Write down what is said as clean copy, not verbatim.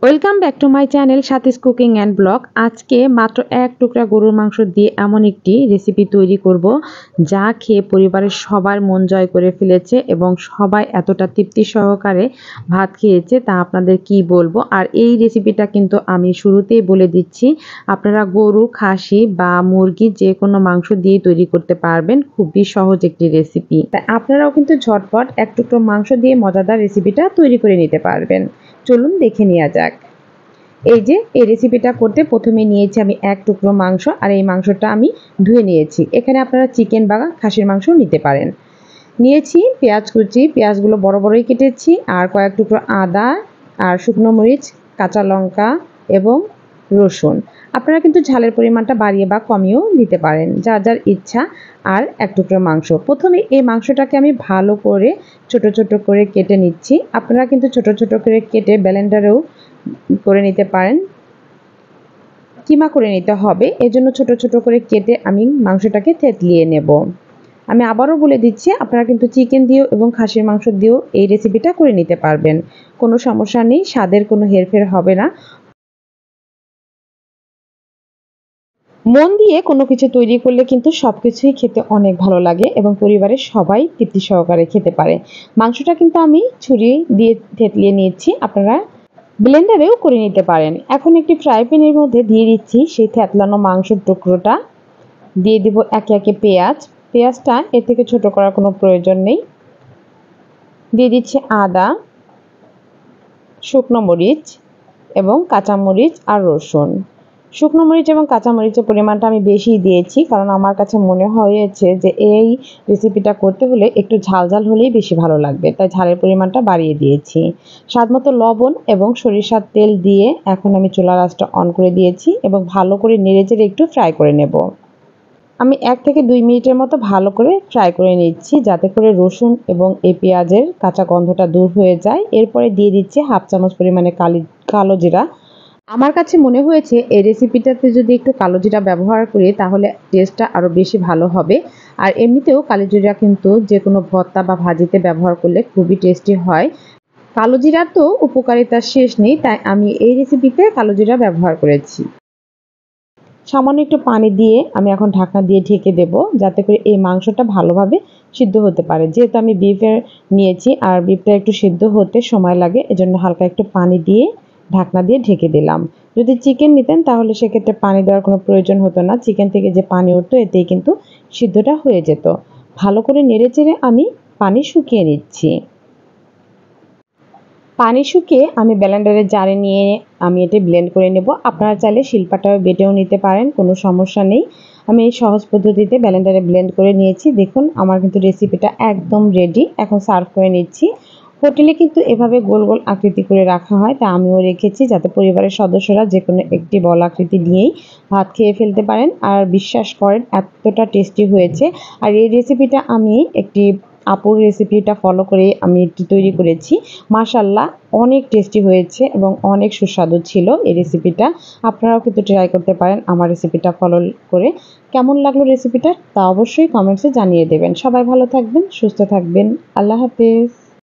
Welcome back to my channel সাথীস cooking and blog. আজকে মাত্র এক টুকরা গরুর মাংস দিয়ে এমন একটি রেসিপি তৈরি করব যা খেয়ে পরিবারের সবার মন জয় করে ফেলেছে এবং সবাই এতটা তৃপ্তি সহকারে ভাত খেয়েছে তা আপনাদের কি বলবো। আর এই রেসিপিটা কিন্তু আমি শুরুতেই বলে দিচ্ছি, আপনারা গরু, খাসি বা মুরগি যে কোনো মাংস দিয়ে তৈরি করতে পারবেন। খুবই সহজ একটি রেসিপি, তাই আপনারাও কিন্তু ঝটপট এক টুকরো মাংস দিয়ে মজাদার রেসিপিটা তৈরি করে নিতে পারবেন। চলুন দেখে নেওয়া যাক। এই যে এই রেসিপিটা করতে প্রথমে নিয়েছি আমি এক টুকরো মাংস, আর এই মাংসটা আমি ধুয়ে নিয়েছি। এখানে আপনারা চিকেন বা খাসির মাংস নিতে পারেন। নিয়েছি পেঁয়াজ কুচি, পেঁয়াজগুলো বড় বড়ই কেটেছি, আর কয়েক টুকরো আদা, আর শুকনো মরিচ, কাঁচা লঙ্কা এবং রসুন। আপনারা কিন্তু ঝালের পরিমাণটা বাড়িয়ে বা কমিয়েও দিতে পারেন, যার যার ইচ্ছা। আর এক টুকরো মাংস, প্রথমে এই মাংসটাকে আমি ভালো করে ছোট ছোট করে কেটে নিচ্ছি। আপনারা কিন্তু ছোট ছোট করে কেটে ব্লেন্ডারেও করে নিতে পারেন, কিমা করে নিতে হবে। এজন্য ছোট ছোট করে কেটে আমি মাংসটাকে থেতলিয়ে নেব। আমি আবারও বলে দিচ্ছি, আপনারা কিন্তু চিকেন দিয়েও এবং খাসির মাংস দিয়েও এই রেসিপিটা করে নিতে পারবেন, কোনো সমস্যা নেই, স্বাদের কোনো হেরফের হবে না। মন দিয়ে কোনো কিছু তৈরি করলে কিন্তু সব কিছুই খেতে অনেক ভালো লাগে এবং পরিবারের সবাই তৃপ্তি সহকারে খেতে পারে। মাংসটা কিন্তু আমি ছুরি দিয়ে থেতলিয়ে নিয়েছি, আপনারা ব্লেন্ডারেও করে নিতে পারেন। এখন একটি ফ্রাই প্যানের মধ্যে দিয়ে দিচ্ছি সেই থেতলানো মাংসের টুকরোটা, দিয়ে দিব একে একে পেঁয়াজটা এর থেকে ছোট করার কোনো প্রয়োজন নেই। দিয়ে দিচ্ছি আদা, শুকনো মরিচ এবং কাঁচামরিচ আর রসুন। শুকনো মরিচ এবং কাঁচামরিচের পরিমাণটা আমি বেশি দিয়েছি, কারণ আমার কাছে মনে হয়েছে যে এই রেসিপিটা করতে হলে একটু ঝাল ঝাল হলেই বেশি ভালো লাগবে, তাই ঝালের পরিমাণটা বাড়িয়ে দিয়েছি। স্বাদমতো লবণ এবং সরিষার তেল দিয়ে এখন আমি চুলার আঁচটা অন করে দিয়েছি এবং ভালো করে নেড়েচেড়ে একটু ফ্রাই করে নেব। আমি 1 থেকে 2 মিনিটের মতো ভালো করে ফ্রাই করে নিচ্ছি, যাতে করে রসুন এবং এই পেঁয়াজের কাঁচা গন্ধটা দূর হয়ে যায়। এরপরে দিয়ে দিচ্ছি হাফ চামচ পরিমাণে কালো জিরা। আমার কাছে মনে হয়েছে এই রেসিপিটাতে যদি একটু কালো জিরা ব্যবহার করি তাহলে টেস্টটা আরও বেশি ভালো হবে। আর এমনিতেও কালো জিরা কিন্তু যে কোনো ভর্তা বা ভাজিতে ব্যবহার করলে খুবই টেস্টি হয়। কালো জিরার তো উপকারিতার শেষ নেই, তাই আমি এই রেসিপিতে কালো জিরা ব্যবহার করেছি। সামান্য একটু পানি দিয়ে আমি এখন ঢাকনা দিয়ে ঢেকে দেব, যাতে করে এই মাংসটা ভালোভাবে সিদ্ধ হতে পারে। যেহেতু আমি বিফের নিয়েছি আর বিফটা একটু সিদ্ধ হতে সময় লাগে, এজন্য হালকা একটু পানি দিয়ে ঢাকনা দিয়ে ঢেকে দিলাম। যদি চিকেন নিতেন তাহলে সেক্ষেত্রে পানি দেওয়ার কোনো প্রয়োজন হতো না, চিকেন থেকে যে পানি উঠতো এতেই কিন্তু সিদ্ধটা হয়ে যেত। ভালো করে নেড়েচেড়ে আমি পানি শুকিয়ে নিচ্ছি। পানি শুকিয়ে আমি ব্লেন্ডারের জারে নিয়ে আমি এটি ব্লেন্ড করে নেব। আপনারা চাইলে শিলপাটাও বেটেও নিতে পারেন, কোনো সমস্যা নেই। আমি এই সহজ পদ্ধতিতে ব্লেন্ডারে ব্লেন্ড করে নিয়েছি। দেখুন আমার কিন্তু রেসিপিটা একদম রেডি। এখন সার্ভ করে নিচ্ছি। হোটেলে কিন্তু এভাবে গোল গোল আকৃতি করে রাখা হয়, তা আমিও রেখেছি যাতে পরিবারের সদস্যরা যে কোনো একটি বল আকৃতি নিয়েই ভাত খেয়ে ফেলতে পারেন। আর বিশ্বাস করেন এতটা টেস্টি হয়েছে। আর এই রেসিপিটা আমি একটি আপুর রেসিপিটা ফলো করে আমি এটি তৈরি করেছি। মাশাআল্লাহ অনেক টেস্টি হয়েছে এবং অনেক সুস্বাদু ছিল এই রেসিপিটা। আপনারাও কিন্তু ট্রাই করতে পারেন আমার রেসিপিটা ফলো করে। কেমন লাগলো রেসিপিটা তা অবশ্যই কমেন্টসে জানিয়ে দেবেন। সবাই ভালো থাকবেন, সুস্থ থাকবেন। আল্লাহ হাফেজ।